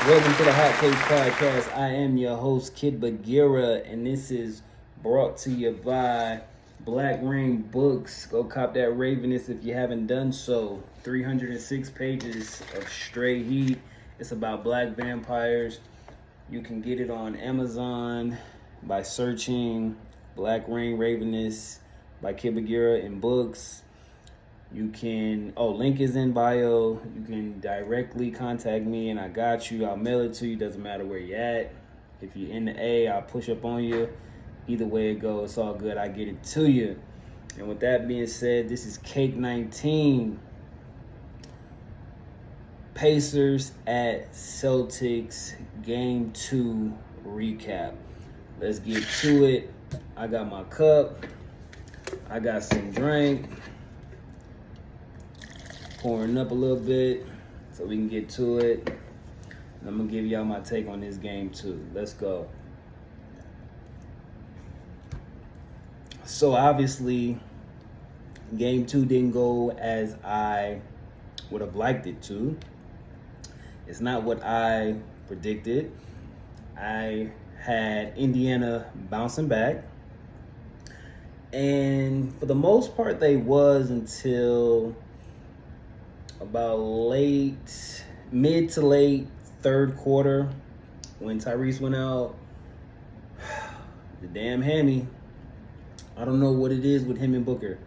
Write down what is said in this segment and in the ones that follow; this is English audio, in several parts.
Welcome to the Hot Cake Podcast. I am your host, Kid Bagheera, and this is brought to you by Black Ring Books. Go cop that Ravenous if you haven't done so. 306 pages of straight heat. It's about black vampires. You can get it on Amazon by searching Black Ring Ravenous by Kid Bagheera in books. You can, link is in bio. You can directly contact me and I got you. I'll mail it to you. Doesn't matter where you're at. If you're in the A, I'll push up on you. Either way it goes, it's all good. I get it to you. And with that being said, this is Kake 19. Pacers at Celtics Game 2 recap. Let's get to it. I got my cup. I got some drink. Pouring up a little bit so we can get to it. And I'm gonna give y'all my take on this game too. Let's go. So obviously, game 2 didn't go as I would have liked it to. It's not what I predicted. I had Indiana bouncing back. And for the most part, they was until about mid to late third quarter when Tyrese went out. The damn hammy. I don't know what it is with him and Booker.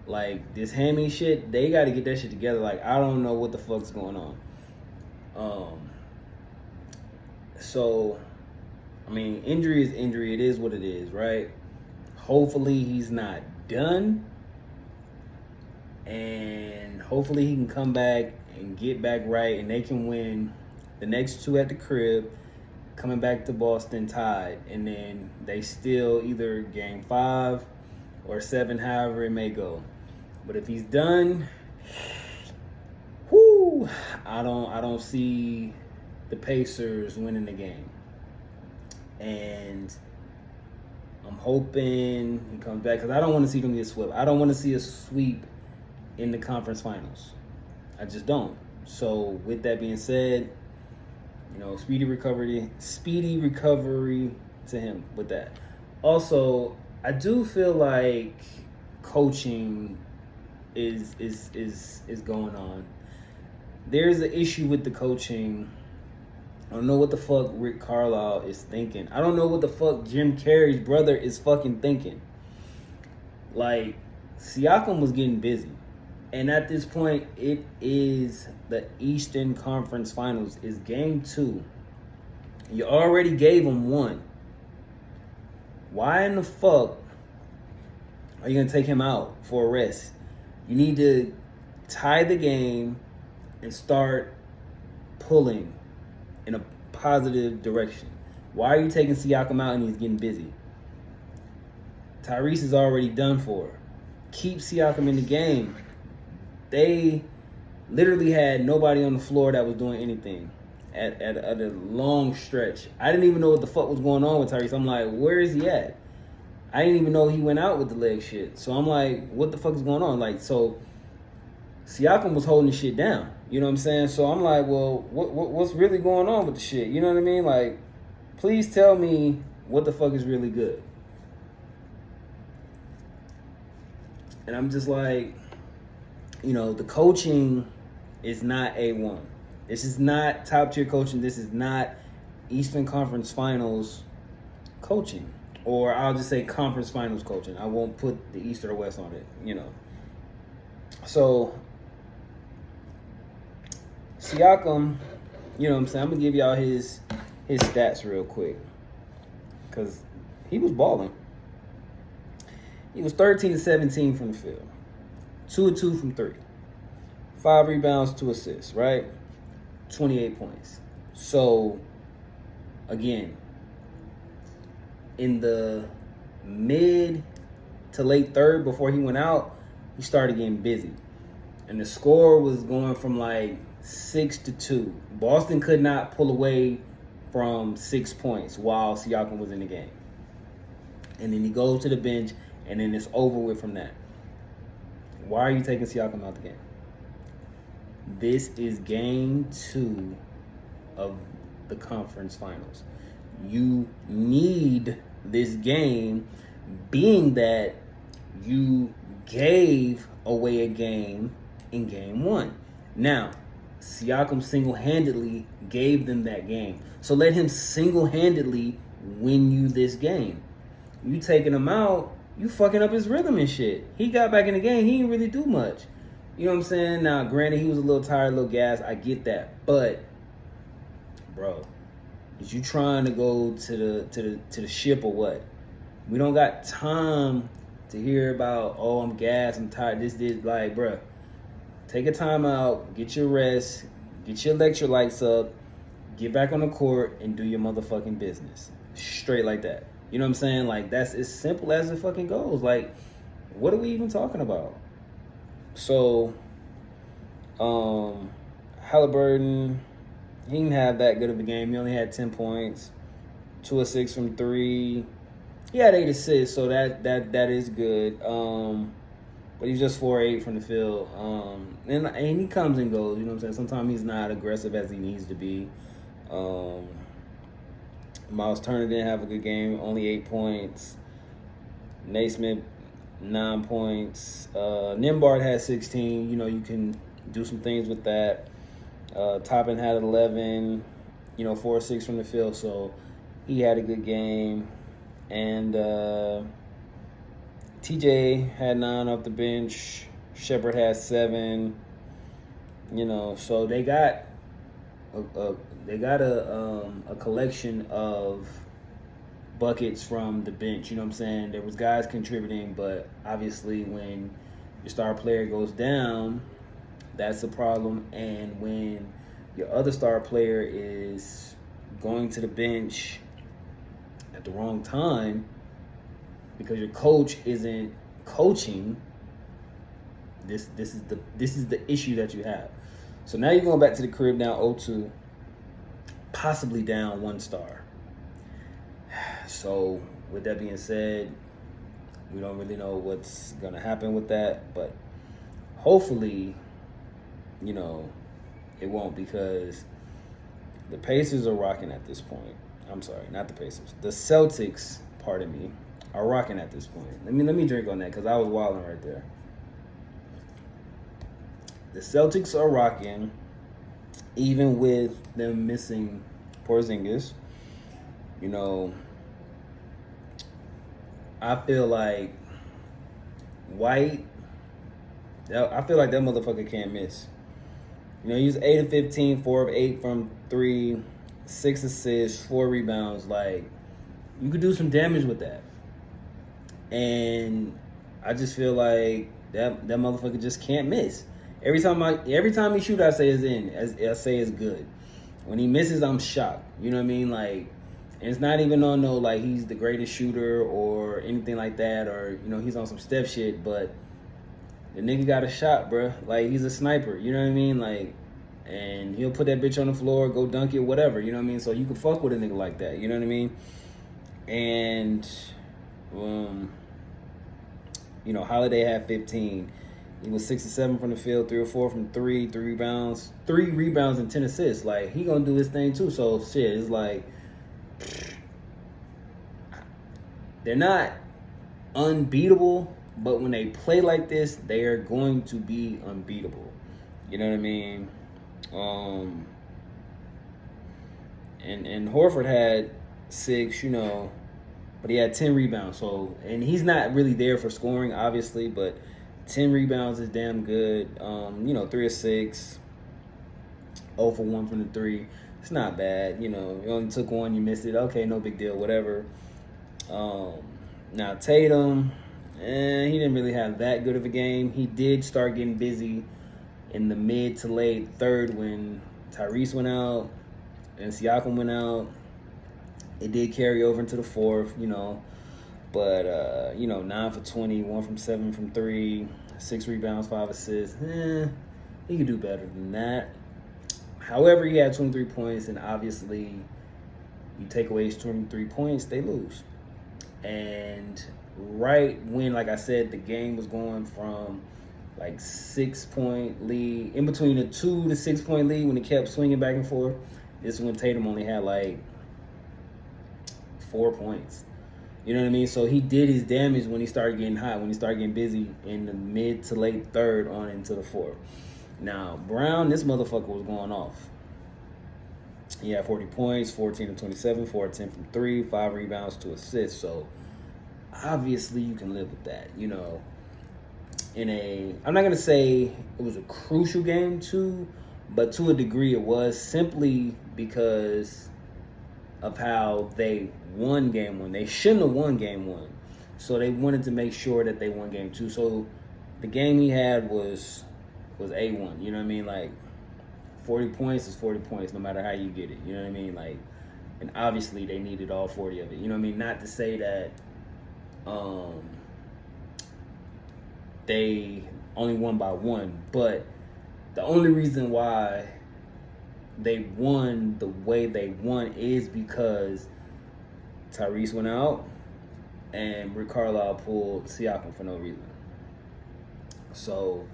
Like, this hammy shit, they got to get that shit together. Like, I don't know what the fuck's going on. So, I mean, injury is injury. It is what it is, right? Hopefully he's not done. And hopefully he can come back and get back right, and they can win the next 2 at the crib, coming back to Boston tied, and then they still either game 5 or 7, however it may go. But if he's done, I don't see the Pacers winning the game. And I'm hoping he comes back because I don't want to see them get swept. I don't want to see a sweep in the conference finals. I just don't. So with that being said, speedy recovery to him with that. Also, I do feel like coaching is going on. There's an issue with the coaching. I don't know what the fuck Rick Carlisle is thinking. I don't know what the fuck Jim Carrey's brother is fucking thinking. Like, Siakam was getting busy. And at this point, it is the Eastern Conference Finals. It's game 2. You already gave him 1. Why in the fuck are you going to take him out for a rest? You need to tie the game and start pulling in a positive direction. Why are you taking Siakam out and he's getting busy? Tyrese is already done for. Keep Siakam in the game. They literally had nobody on the floor that was doing anything at a long stretch. I didn't even know what the fuck was going on with Tyrese. I'm like, where is he at? I didn't even know he went out with the leg shit. So I'm like, what the fuck is going on? Like, so Siakam was holding the shit down. You know what I'm saying? So I'm like, well, what's really going on with the shit? You know what I mean? Like, please tell me what the fuck is really good. And I'm just like, the coaching is not A1. This is not top-tier coaching. This is not Eastern Conference Finals coaching. Or I'll just say Conference Finals coaching. I won't put the East or the West on it, So, Siakam, what I'm saying? I'm going to give y'all his stats real quick. Because he was balling. He was 13-17 from the field. 2-2 from 3. 5 rebounds, 2 assists, right? 28 points. So, again, in the mid to late third before he went out, he started getting busy. And the score was going from like 6-2. Boston could not pull away from 6 points while Siakam was in the game. And then he goes to the bench, and then it's over with from that. Why are you taking Siakam out the game? This is game 2 of the conference finals. You need this game, being that you gave away a game in game one. Now, Siakam single-handedly gave them that game. So let him single-handedly win you this game. You taking him out, you fucking up his rhythm and shit. He got back in the game, he didn't really do much. You know what I'm saying? Now, granted, he was a little tired, a little gassed. I get that. But, bro, is you trying to go to the ship or what? We don't got time to hear about, oh, I'm gassed, I'm tired, this, like, bro. Take a time out, get your rest, get your electrolytes up, get back on the court, and do your motherfucking business. Straight like that. You know what I'm saying? Like, that's as simple as it fucking goes. Like, what are we even talking about? So, Halliburton, he didn't have that good of a game. He only had 10 points, 2 of 6 from 3. He had 8 assists, so that is good. But he's just 4-8 from the field. And he comes and goes, you know what I'm saying? Sometimes he's not aggressive as he needs to be. Miles Turner didn't have a good game, only 8 points. Naismith, 9 points. Nimbard had 16. You know, you can do some things with that. Toppin had 11, 4-6 from the field, so he had a good game. And TJ had 9 off the bench. Shepard had 7. So they got a collection of buckets from the bench. You know what I'm saying? There was guys contributing, but obviously when your star player goes down, that's a problem. And when your other star player is going to the bench at the wrong time because your coach isn't coaching, this is the issue that you have. So now you're going back to the crib down 0-2, possibly down 1 star. So with that being said, we don't really know what's going to happen with that, but hopefully, it won't, because the Pacers are rocking at this point. I'm sorry, not the Pacers. The Celtics, pardon me, are rocking at this point. Let me drink on that, because I was wilding right there. The Celtics are rocking, even with them missing Porzingis. I feel like White, I feel like that motherfucker can't miss. He was 8 of 15, 4 of 8 from 3, 6 assists, 4 rebounds. Like, you could do some damage with that. And I just feel like that motherfucker just can't miss. Every time he shoots, I say it's in. I say it's good. When he misses, I'm shocked. You know what I mean? Like, and it's not even on like he's the greatest shooter or anything like that, or he's on some step shit, but the nigga got a shot, bro. Like, he's a sniper. You know what I mean? Like, and he'll put that bitch on the floor, go dunk it, whatever. You know what I mean? So you can fuck with a nigga like that. You know what I mean? And Holiday had 15. He was 6 of 7 from the field, 3 or 4 from 3, 3 rebounds and 10 assists. Like, he gonna do his thing too. So shit, it's like they're not unbeatable, but when they play like this, they are going to be unbeatable. You know what I mean? And Horford had 6, but he had 10 rebounds. So, and he's not really there for scoring, obviously, but 10 rebounds is damn good. 3 of 6, 0 for 1 from the 3. It's not bad. You only took 1, you missed it. Okay, no big deal, whatever. Now Tatum, he didn't really have that good of a game. He did start getting busy in the mid to late third when Tyrese went out and Siakam went out. It did carry over into the fourth, but 9 for 20, 1 from 7 from 3, 6 rebounds, 5 assists. He could do better than that. However, he had 23 points, and obviously, you take away his 23 points, they lose. And right when, like I said, the game was going from like 6-point lead, in between a 2 to 6 point lead when it kept swinging back and forth, This is when Tatum only had like 4 points. You know what I mean? So he did his damage when he started getting hot, when he started getting busy in the mid to late third on into the fourth. Now, Brown, this motherfucker was going off. He had 40 points, 14 of 27, 4 of 10 from 3, 5 rebounds, 2 assists. So, obviously, you can live with that. You know, I'm not going to say it was a crucial game, too, but to a degree it was, simply because of how they won game 1. They shouldn't have won game 1. So, they wanted to make sure that they won game 2. So, the game he had was A1. You know what I mean? Like, 40 points is 40 points no matter how you get it. You know what I mean? Like, and obviously they needed all 40 of it. You know what I mean? Not to say that they only won by 1, but the only reason why they won the way they won is because Tyrese went out and Rick Carlisle pulled Siakam for no reason. So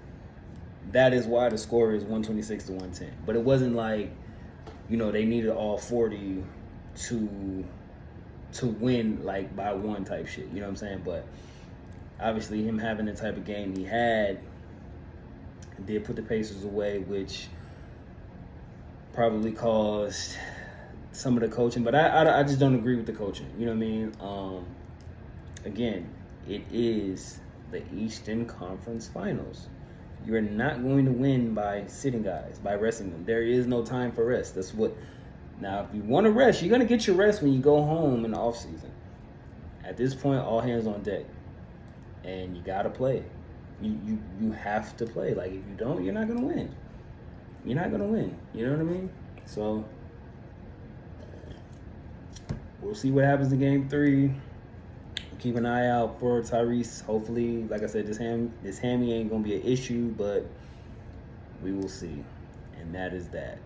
that is why the score is 126 to 110. But it wasn't like, you know, they needed all 40 to win like by 1 type shit. You know what I'm saying? But obviously him having the type of game he had did put the Pacers away, which probably caused some of the coaching. But I just don't agree with the coaching. You know what I mean? Again, it is the Eastern Conference Finals. You're not going to win by sitting guys, by resting them. There is no time for rest. That's what. Now, if you want to rest, you're going to get your rest when you go home in the offseason. At this point, all hands on deck. And you got to play. You have to play. Like, if you don't, you're not going to win. You're not going to win. You know what I mean? So, we'll see what happens in Game 3. Keep an eye out for Tyrese. Hopefully, like I said, this hammy ain't going to be an issue, but we will see. And that is that.